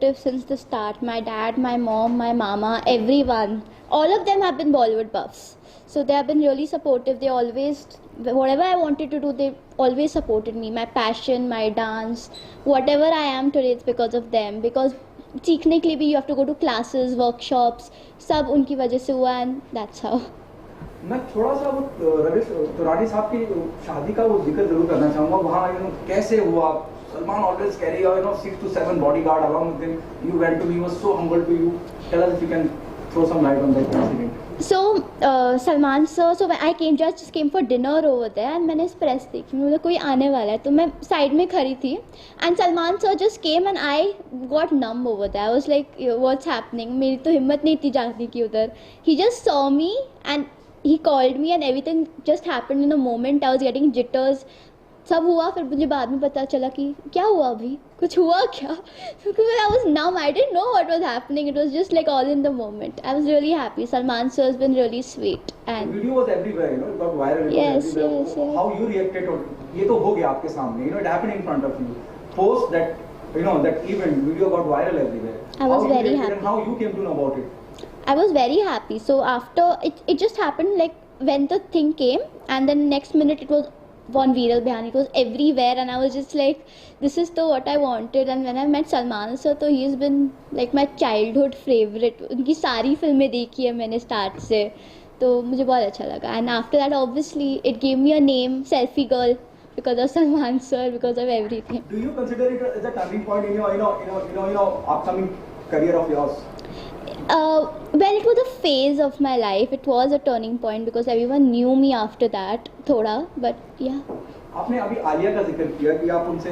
supportive since the start. My dad, my mom, my mama, everyone. All of them have been Bollywood buffs. So they have been really supportive. They always, whatever I wanted to do, they always supported me. My passion, my dance, whatever I am today, it's because of them. Because सीखने के लिए भी you have to go to classes, workshops, सब उनकी वजह से हुआ and that's how. मैं थोड़ा सा वो रवीश तुरानी साहब की शादी का वो जिक्र जरूर करना चाहूँगा. वहाँ कैसे हुआ? Salman always carry 6 to 7 bodyguard along with him. You went to me, he was so humble to you. Tell us if you can throw some light on that incident. So Salman sir, so when I just came for dinner over there and मैंने press देखी, मुझे कोई आने वाला है तो मैं side में खड़ी थी and Salman sir just came and I got numb over there. I was like, what's happening? मेरी तो हिम्मत नहीं थी जाने की उधर. He just saw me and he called me and everything just happened in a moment. I was getting jitters. सब हुआ. फिर मुझे बाद में पता चला कि क्या हुआ, अभी कुछ हुआ क्या? Because I was numb. I didn't know what was happening. It was just like all in the moment. I was really happy. Salman sir has been really sweet. And the video was everywhere, it got viral. Yes. How you reacted? ये तो हो गया आपके सामने. It happened in front of you. Post that, that event, video got viral everywhere. I was very happy. And how you came to know about it? I was very happy. So after it just happened like when the thing came, and then next minute it was on Viral Bihani. It was everywhere, and I was just like, this is the what I wanted. And when I met Salman sir, so he's been like my childhood favorite. उनकी सारी फिल्में देखी है मैंने start से, तो मुझे बहुत अच्छा लगा. And after that, obviously, it gave me a name, Selfie Girl, because of Salman sir, because of everything. Do you consider it as a turning point in your upcoming career of yours? Well, it was a phase of my life. It was a turning point because everyone knew me after that, थोड़ा, but yeah. आपने अभी आलिया का जिक्र किया कि आप उनसे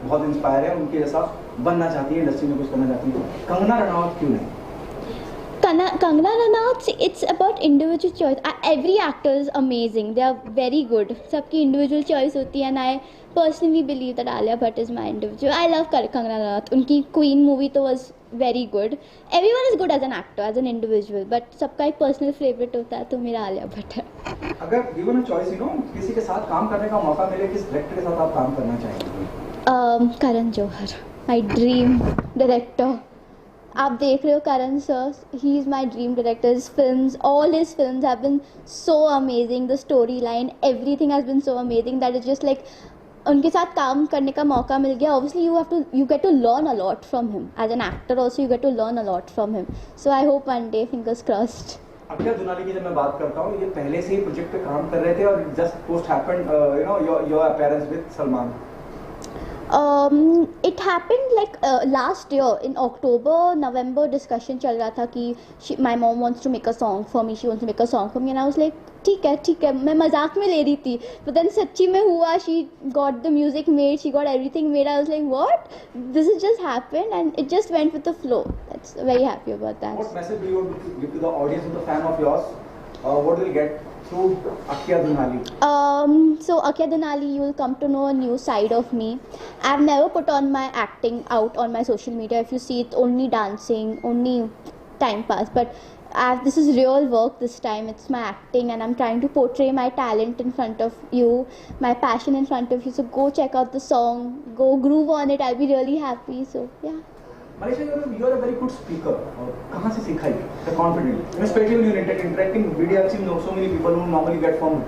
बहुत इंस्पायर हैं, उनके जैसा बनना चाहती हैं, इंडस्ट्री में कुछ करना चाहती हैं. कंगना रनावत क्यों नहीं? Kangana Ranaut, it's about individual choice. Every actor is amazing. They are very good. सबकी individual choice होती है, and I personally believe that Alia Bhatt is my individual. I love Kangana Ranaut. उनकी Queen movie तो was very good. Everyone is good as an actor, as an individual, but सबका एक personal favorite होता है, तो मेरा Alia Bhatt है. अगर given a choice, किसी के साथ काम करने का मौका मिले, किस director के साथ आप काम करना चाहेंगे? Karan Johar, my dream director. आप देख रहे हो Karan sir, he is my dream director. His films, all his films have been so amazing. The storyline, everything has been so amazing that is just like उनके साथ काम करने का मौका मिल गया. Obviously you get to learn a lot from him. As an actor also you get to learn a lot from him. So I hope one day, fingers crossed. Akshay दुनाली की जब मैं बात करता हूँ, ये पहले से ही प्रोजेक्ट पे काम कर रहे थे और just post happened your appearance with Salman. It happened like last year in October, November. Discussion चल रहा था कि my mom wants to make a song for me. She wants to make a song for me, and I was like, ठीक है. मैं मजाक में ले रही थी, but then सच्ची में हुआ. She got the music made, she got everything made. I was like, what? This has just happened, and it just went with the flow. That's very happy about that. What message do you want to give to the audience and the fan of yours? What will get through Akya Dunali? So Akya Dunali, you will come to know a new side of me. I've never put on my acting out on my social media. If you see, it's only dancing, only time pass. But this is real work this time. It's my acting, and I'm trying to portray my talent in front of you, my passion in front of you. So go check out the song, go groove on it. I'll be really happy. So yeah. Manisha, you are a very good speaker. कहाँ से सीखा ये? The confidence. Especially when you're interacting with media, I've seen so many people who normally get from.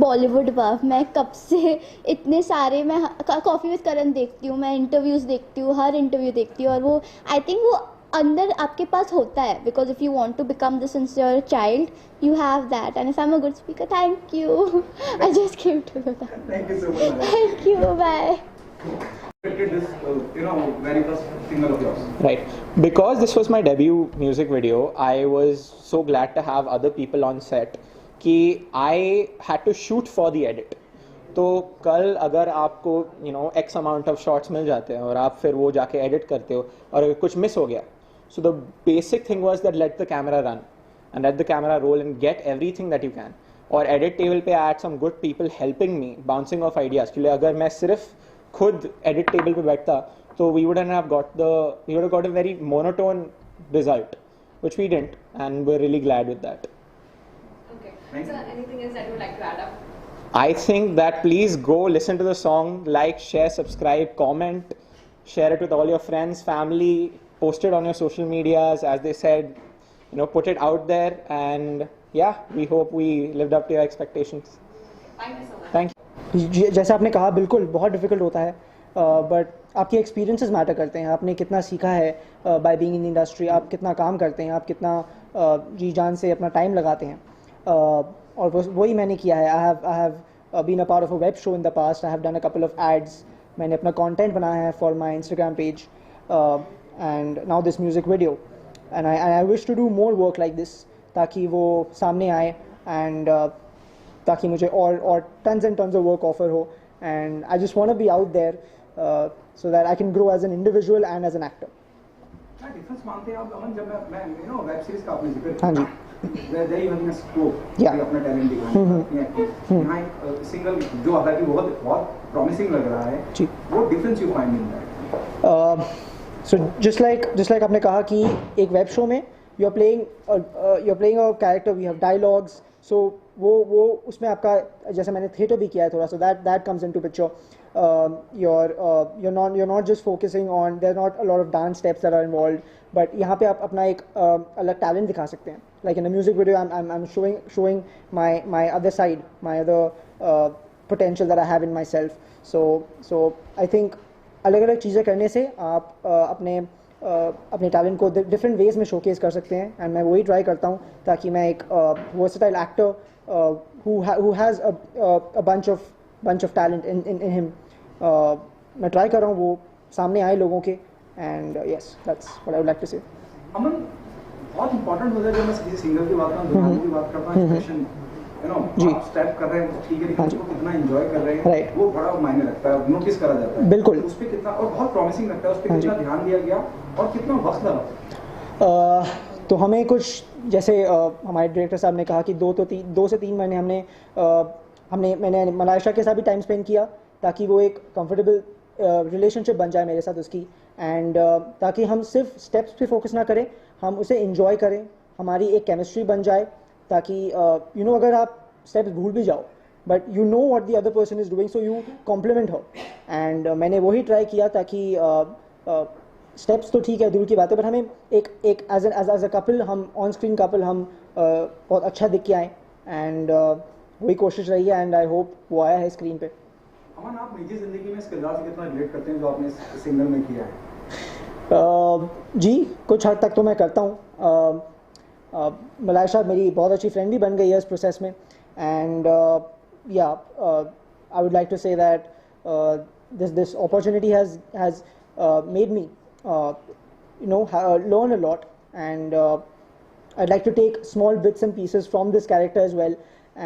Bollywood बफ. मैं कब से इतने सारे, मैं कॉफ़ी विद करण देखती हूँ, मैं इंटरव्यूज़ देखती हूँ, हर इंटरव्यू देखती हूँ, और वो आई थिंक वो अंदर आपके पास होता है. Because if you want to become the sincere child, you have that, and if I'm a good speaker, thank you. I just came to know that. Thank you so much. Thank you. Bye. This, very first single of yours. Right. Because this was my debut music video, I was so glad to have other people on set कि I had to shoot for the edit. तो कल अगर आपको X amount of shots मिल जाते हैं और आप फिर वो जाके edit करते हो और अगर कुछ miss हो गया, so the basic thing was that let the camera run and let the camera roll and get everything that you can. और edit table पे I had some good people helping me bouncing off ideas. क्योंकि अगर मैं सिर्फ खुद edit table पे बैठता तो we would have got a very monotone result, which we didn't, and we're really glad with that. Okay. So anything else that you would like to add up? I think that please go listen to the song, like, share, subscribe, comment, share it with all your friends, family, post it on your social medias, as they said, you know, put it out there, and yeah, we hope we lived up to your expectations. Thank you so much. Thank you. जैसा आपने कहा बिल्कुल बहुत difficult होता है, but आपके experiences matter करते हैं. आपने कितना सीखा है बाय बीइंग इन इंडस्ट्री, आप कितना काम करते हैं, आप कितना जी जान से अपना टाइम लगाते हैं, और वही मैंने किया है. I have been a part of a web show in the past. I have done a couple of ads. मैंने अपना कंटेंट बनाया है for my Instagram page, and now this music video, and I wish to do more work like this, ताकि वो सामने आए, and ताकि मुझे और tons and tons of work offer हो, and I just want to be out there so that I can grow as an individual and as an actor. क्या difference मानते हैं आप अमन, जब मैं यू नो वेब सीरीज का आपने जिक्र हाँ जी. there even a scope Yeah. अपना टैलेंट दिखाने, यहाँ एक सिंगल जो हालांकि बहुत प्रॉमिसिंग लग रहा है जी. वो difference you find in that? So just like आपने कहा कि एक वेब शो में you're playing a character, we have dialogues, so वो उसमें आपका, जैसे मैंने थिएटर भी किया है थोड़ा, so that comes into picture. You're not just focusing on, there are not a lot of dance steps that are involved, but यहाँ पे आप अपना एक अलग talent दिखा सकते हैं. Like in a music video, I'm showing my other side, my other potential that I have in myself. So I think अलग अलग चीज़ें करने से आप अपने टैलेंट को डिफरेंट वेज में शोकेस कर सकते हैं, एंड मैं वही ट्राई करता हूँ ताकि मैं एक versatile actor who has a bunch of talent in him, मैं ट्राई कर रहा हूँ वो सामने आए लोगों के, and yes that's what I would like to say. Aman, बहुत इंपॉर्टेंट होता है जब मैं किसी सिंगर की बात करता हूँ, गाने की बात करता हूँ, एक्सप्रेशन, यू नो, आप स्टेप कर रहे हैं ठीक है, लेकिन उसको कितना एंजॉय कर रहे हैं, वो बड़ा मायने रखता है, नोटिस करा जाता है. बिल्कुल. उस पे कितना, और बहुत प्रॉमिसिंग लगता है, उस पे कितना ध्यान दिया गया और कितना वक्त लगा? तो हमें कुछ जैसे हमारे डायरेक्टर साहब ने कहा कि 2 से 3 महीने मैंने मलाइशा के साथ भी टाइम स्पेंड किया, ताकि वो एक कंफर्टेबल रिलेशनशिप बन जाए मेरे साथ उसकी, एंड ताकि हम सिर्फ स्टेप्स पे फोकस ना करें, हम उसे एंजॉय करें, हमारी एक केमिस्ट्री बन जाए, ताकि यू नो अगर आप स्टेप्स भूल भी जाओ but you know what the other person is doing, so you complement her, and मैंने वही ट्राई किया ताकि स्टेप्स तो ठीक है, दूर की बात है, बट हमें एक एज अ कपल, हम ऑन स्क्रीन कपल, हम बहुत अच्छा दिख के आए, एंड वही कोशिश रही है, एंड आई होप वो आया है स्क्रीन पे. अमन, आप निजी जिंदगी में इस किरदार से कितना रिलेट करते हैं जो आपने सिंगर में किया है? जी, कुछ हद तक तो मैं करता हूँ. मलाइशा मेरी बहुत अच्छी फ्रेंड भी बन गई है इस प्रोसेस में, and yeah I would like to say that this opportunity has made me you know learn a lot, and I'd like to take small bits and pieces from this character as well,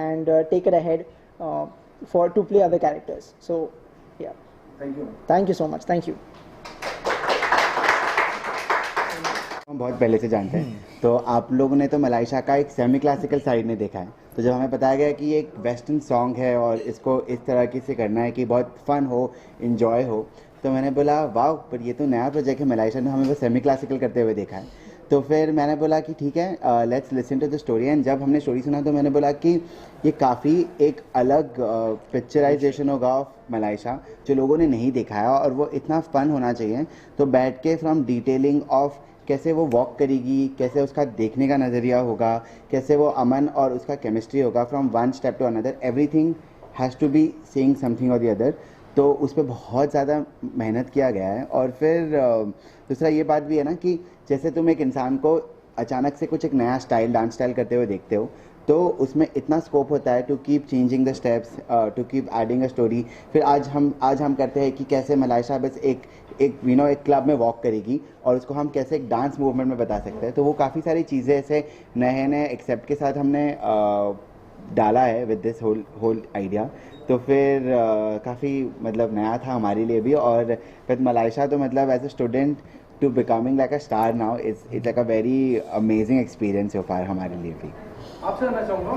and take it ahead to play other characters. So yeah, thank you so much. Thank you. हम बहुत पहले से जानते हैं, तो आप लोगों ने तो मलाइशा का एक सेमी क्लासिकल साइड नहीं देखा है, तो जब हमें बताया गया कि ये एक वेस्टर्न सॉन्ग है और इसको इस तरह से करना है कि बहुत फन हो, इन्जॉय हो, तो मैंने बोला वाह, पर ये तो नया प्रोजेक्ट है. मलाइशा ने हमें बस सेमी क्लासिकल करते हुए देखा है, तो फिर मैंने बोला कि ठीक है, let's listen to the story. And जब हमने स्टोरी सुना तो मैंने बोला कि ये काफ़ी एक अलग पिक्चराइजेशन होगा ऑफ मलाइशा जो लोगों ने नहीं देखा है, और वो इतना फन होना चाहिए. तो बैठ के फ्रॉम डिटेलिंग ऑफ कैसे वो वॉक करेगी, कैसे उसका देखने का नज़रिया होगा, कैसे वो अमन और उसका केमिस्ट्री होगा, from one step to another, everything has to be saying something और द अदर. तो उस पर बहुत ज़्यादा मेहनत किया गया है. और फिर दूसरा ये बात भी है ना कि जैसे तुम एक इंसान को अचानक से कुछ एक नया स्टाइल, डांस स्टाइल करते हुए देखते हो, तो उसमें इतना स्कोप होता है to keep changing the steps, to keep adding a story. फिर आज हम करते हैं कि कैसे मलाइशा बस एक क्लब में वॉक करेगी और उसको हम कैसे एक डांस मूवमेंट में बता सकते हैं. तो वो काफ़ी सारी चीज़ें ऐसे नए एक्सेप्ट के साथ हमने डाला है विद दिस होल आइडिया. तो फिर काफ़ी मतलब नया था हमारे लिए भी. और फिर मलाइशा तो मतलब as a student to becoming like a star now, it's like a very amazing experience so far हमारे लिए भी. आपसे जानना चाहूँगा,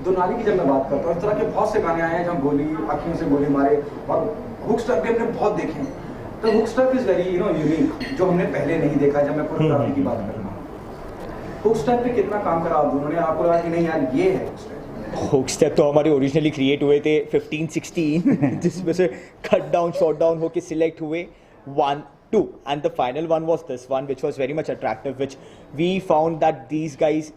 दोनाली की जब मैं बात करता हूँ, इस तरह के बहुत से गाने आए हैं जहाँ गोली, आँखियों से गोली मारे, और हुक स्टेप भी हमने बहुत देखे हैं. तो hook step is very unique, जो हमने पहले नहीं देखा. जब मैं कोरियोग्राफी की बात कर रहा हूँ, हुक स्टेप पे कितना काम करा आप दोनों ने? आपको लगा कि नहीं यार ये है हुक स्टेप? हुक स्टेप तो हमारे ओरिजिनली क्रिएट हुए थे 15-16 जिसमें से कट डाउन, शॉट डाउन होके सिलेक्ट हुए. 1, 2, and the final one was this one, which was very much attractive, which we found that these guys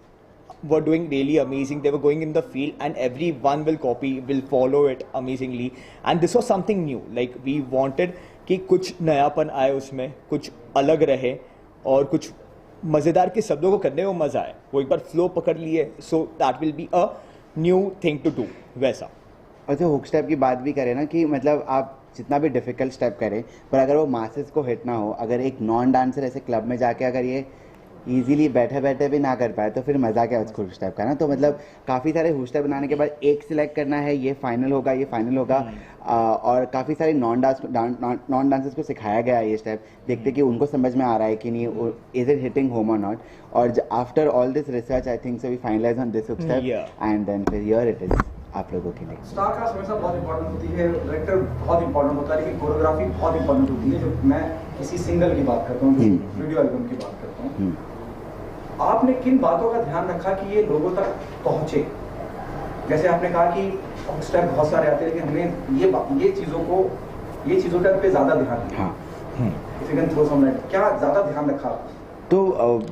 were doing really amazing. They were going in the field and everyone will copy, will follow it amazingly, and this was something new. Like we wanted कि कुछ नयापन आए उसमें, कुछ अलग रहे और कुछ मज़ेदार के शब्दों को करने में मज़ा आए. वो एक बार फ्लो पकड़ लिए, so that will be a new thing to do वैसा. और जो हुक स्टेप की बात भी करें ना कि मतलब आप जितना भी डिफ़िकल्ट स्टेप करें पर अगर वो मासेस को हिट ना हो, अगर एक नॉन डांसर ऐसे क्लब में जाके अगर ये इजीली बैठे बैठे भी ना कर पाए तो फिर मज़ा क्या उस हुक स्टेप का ना. तो मतलब काफ़ी सारे हुक स्टेप बनाने के बाद एक सिलेक्ट करना है, ये फाइनल होगा, ये फाइनल होगा. और काफ़ी सारे नॉन डांसर्स को सिखाया गया है ये स्टेप. देखते कि उनको समझ में आ रहा है कि नहीं, इज इट हिटिंग होम और नॉट. और after all this research I think so we finalize on this hook step and then फिर हियर इट इज आप लोगों के लिए. स्टार कास्ट हमेशा बहुत इंपॉर्टेंट होती है, डायरेक्टर बहुत इंपॉर्टेंट होता है, लेकिन कोरियोग्राफी बहुत इंपॉर्टेंट होती है. जब मैं किसी सिंगल की बात करता हूँ, वीडियो एल्बम की बात करता हूँ, आपने किन बातों का ध्यान रखा कि ये लोगों तक पहुंचे? जैसे आपने कहा कि स्टेप बहुत सारे आते हैं, लेकिन हमें ये चीज़ों पे ज़्यादा ध्यान दिया. If you can throw some light, क्या ज़्यादा ध्यान रखा? तो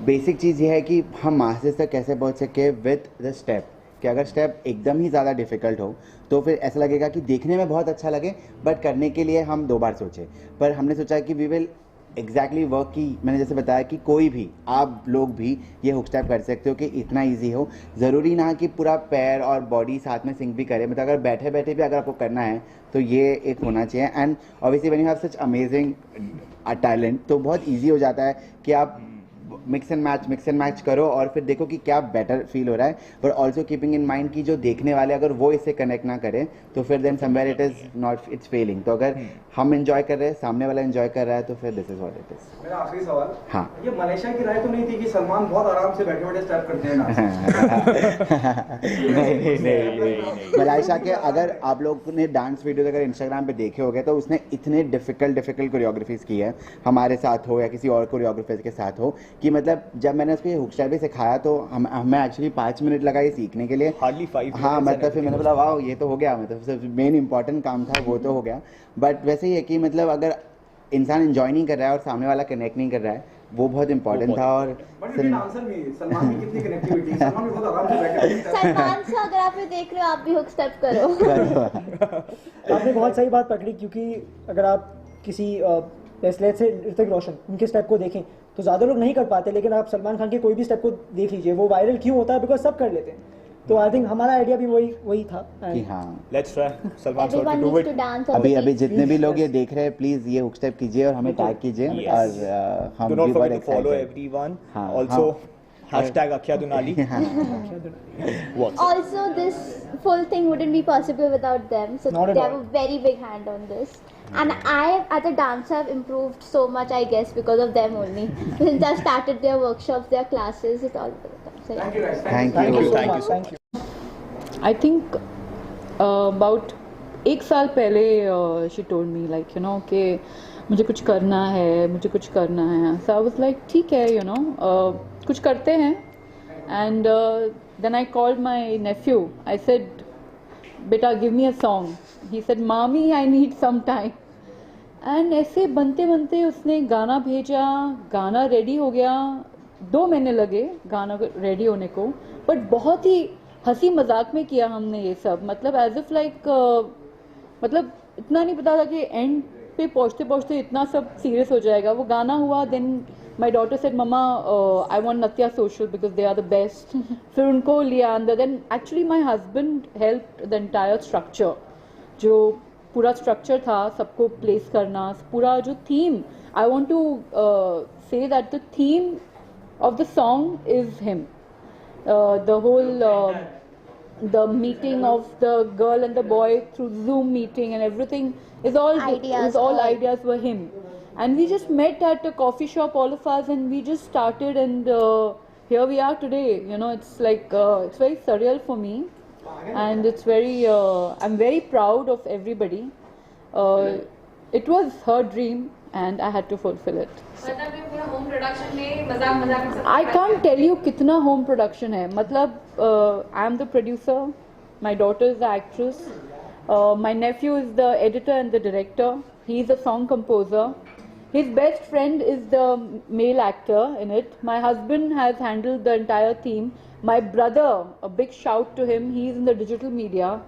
बेसिक चीज़ ये है कि हम मास्टर्स तक कैसे पहुंच सके विद द स्टेप. कि अगर स्टेप एकदम ही ज़्यादा डिफ़िकल्ट हो तो फिर ऐसा लगेगा कि देखने में बहुत अच्छा लगे बट करने के लिए हम 2 बार सोचें. पर हमने सोचा कि वी विल एग्जैक्टली वर्क की. मैंने जैसे बताया कि कोई भी आप लोग भी ये हुक स्टेप कर सकते हो कि इतना इजी हो. ज़रूरी ना कि पूरा पैर और बॉडी साथ में सिंक भी करे. मतलब अगर बैठे बैठे भी अगर आपको करना है तो ये एक होना चाहिए. And obviously when you have such amazing talent तो बहुत ईजी हो जाता है कि आप मिक्स एंड मैच करो और फिर देखो कि क्या बेटर फील हो रहा है. But also keeping in mind कि जो देखने वाले अगर वो इससे कनेक्ट ना करें तो फिर then somewhere it is not, it's failing. तो अगर हम एंजॉय कर रहे हैं, सामने वाला एंजॉय कर रहा है तो फिर this is what it is. मेरा आखिरी सवाल, हाँ, ये मलेशिया की राय तो नहीं थी कि सलमान बहुत आराम से बैठे बैठे स्टेप करते हैं ना? नहीं. मलाइशा के अगर आप लोग ने डांस वीडियोस अगर इंस्टाग्राम पे देखे होंगे तो उसने इतने डिफिकल्ट कोरियोग्राफीज की है हमारे साथ हो या किसी और कोरियोग्राफर के साथ हो कि मतलब जब मैंने उसको ये हुक स्टेप भी सिखाया तो हमें एक्चुअली 5 मिनट लगा ये सीखने के लिए. हार्डली 5. हाँ, मतलब फिर मैंने बोला वाह ये तो हो गया. मतलब सबसे मेन इंपॉर्टेंट काम था वो तो हो गया. बट वैसे ही है कि मतलब अगर इंसान एंजॉय नहीं कर रहा है और सामने वाला कनेक्ट नहीं कर रहा है वो बहुत इंपॉर्टेंट था. और आंसर भी सलमान की कितनी कनेक्टिविटी, सलमान भी बहुत आराम से बैठे. सलमान से अगर आप ये देख रहे हो, आप भी हुक स्टेप करो. आपने बहुत सही बात पकड़ी क्योंकि अगर आप किसी लेट्स से ऋतिक रोशन उनके स्टेप को देखें तो ज़्यादा लोग नहीं कर पाते, लेकिन आप सलमान खान के कोई भी स्टेप को देख लीजिए वो वायरल क्यों होता है, बिकॉज सब कर लेते हैं. तो आई थिंक हमारा आइडिया भी वही था कि हाँ let's try Salman sir Everyone to do needs it. to dance. अभी जितने भी लोग ये देख रहे हैं प्लीज ये हुक स्टेप कीजिए और हमें टैग कीजिए. और हम डू भी नॉट बहुत forget to follow excited. Everyone. हाँ, आल्सो हाँ. #Akhya What? Also, this full thing wouldn't be possible without them. So Not at they all. have a very big hand on this. And I, as a dancer, have improved so much, I guess, because of them only. Since I started their workshops, their classes, it's all because of them. So, yeah. Thank you guys. Thank Thank you you. so Thank you much. so Thank you. I think about 1 साल पहले she told me like कि मुझे कुछ करना है. So I was like ठीक है कुछ करते हैं. And then I called my nephew. I said, "Beta, give me a song." He said, "Mommy, I need some time." And ऐसे बनते बनते उसने गाना भेजा, गाना रेडी हो गया. 2 महीने लगे गाना रेडी होने को, बट बहुत ही हंसी मजाक में किया हमने ये सब. मतलब एज इफ लाइक मतलब इतना नहीं पता था कि एंड पे पहुँचते पहुँचते इतना सब सीरियस हो जाएगा. वो गाना हुआ. Then my daughter said mamma I want Natya social because they are the best. फिर उनको लिया अंदर. Then actually my husband help the entire structure. जो पूरा स्ट्रक्चर था सबको प्लेस करना, पूरा जो theme, I want to say that the theme of the song is him. The whole the meeting of the girl and the boy through Zoom meeting and everything is all ideas were him. And we just met at a coffee shop, all of us, and we just started, and here we are today. It's like it's very surreal for me, and it's very I'm very proud of everybody. It was her dream and I had to fulfill it. मतलब ये पूरा home production में मजाक में सब I can't tell you कितना home production है. मतलब I am the producer, my daughter is the actress, my nephew is the editor and the director. He is a song composer. His best friend is the male actor in it. My husband has handled the entire theme. My brother, a big shout to him, he's in the digital media.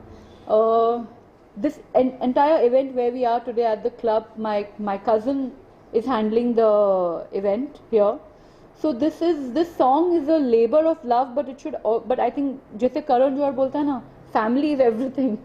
This entire event where we are today at the club, my cousin is handling the event here. So this song is a labor of love, but I think जैसे करण जौहर बोलता है ना, family is everything.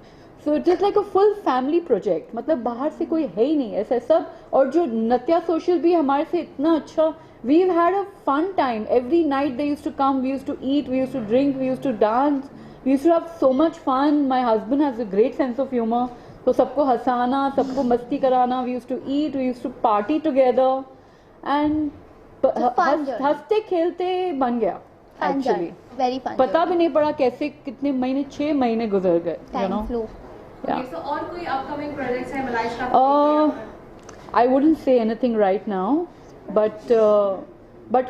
So it is like a full family project. मतलब बाहर से कोई है ही नहीं ऐसा सब. और जो नत्या social भी हमारे से इतना अच्छा, we've had a fun time. Every night they used to come, we used to eat, we used to drink, we used to dance, we used to have so much fun. My husband has a great sense of humor. तो सबको हंसाना, सबको मस्ती कराना. We used to eat, we used to party together, and हंसते खेलते बन गया actually. Very fun. पता भी नहीं पड़ा कैसे कितने महीने, 6 महीने गुजर गए. Time flew. Yeah. Okay, so और कोई upcoming projects है मलाइशा का? I wouldn't say anything right now, but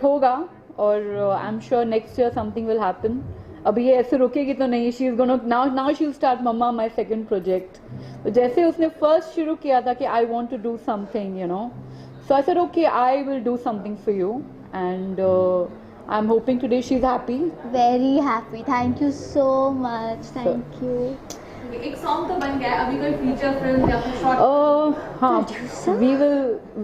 होगा, और I'm sure next year something will happen. अभी ये ऐसे रुकेगी तो नहीं. She's gonna now she'll start Mama, my second project. तो जैसे उसने first शुरू किया था कि I want to do something, you know. So I said okay, I will do something for you, and I'm hoping today she's happy. Very happy. Thank you so much. Thank you. एक song तो बन गया है, अभी कोई feature film या फिर short? हाँ,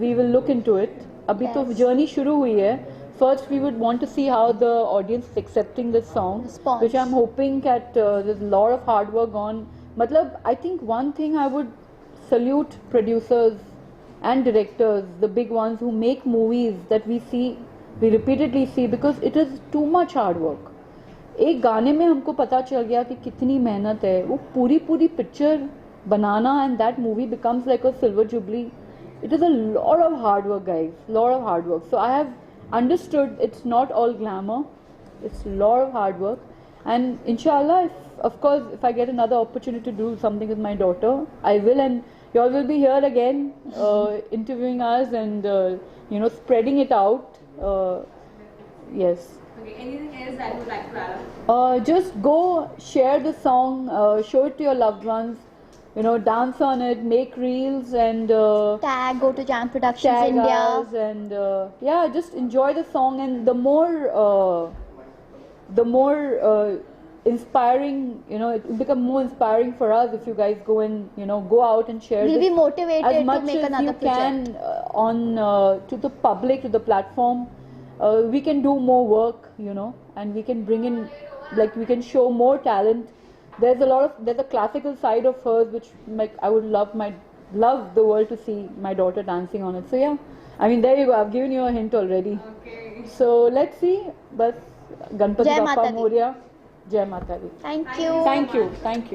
we will look into it. अभी तो journey शुरू हुई है. First we would want to see how the audience is accepting this song, Response. which I'm hoping that there's a lot of hard work on. मतलब I think one thing I would salute producers and directors, the big ones who make movies that we repeatedly see, because it is too much hard work. एक गाने में हमको पता चल गया कि कितनी मेहनत है. वो पूरी picture banana, and that movie becomes like a silver jubilee. It is a lot of hard work, guys. Lot of hard work. So I have understood it's not all glamour. It's a lot of hard work. And inshallah, if I get another opportunity to do something with my daughter, I will. And you all will be here again, interviewing us and spreading it out. Yes. Okay, anything else that you would like to add up? Just go share the song, show it to your loved ones, dance on it, make reels, and Go to Jam Productions tag India. us, and just enjoy the song. And the more inspiring, it will become more inspiring for us if you guys go and go out and share We'll this be motivated as to much make as another you project. can to the public, to the platform. We can do more work, and we can bring in, we can show more talent. There's a classical side of hers which I would love the world to see my daughter dancing on it. So yeah, I mean, there you go. I've given you a hint already. Okay. So let's see. Bas Ganpati Jai Bappa Mata Di. Moria. Jai Mata Di. Thank you. Thank you. Thank you.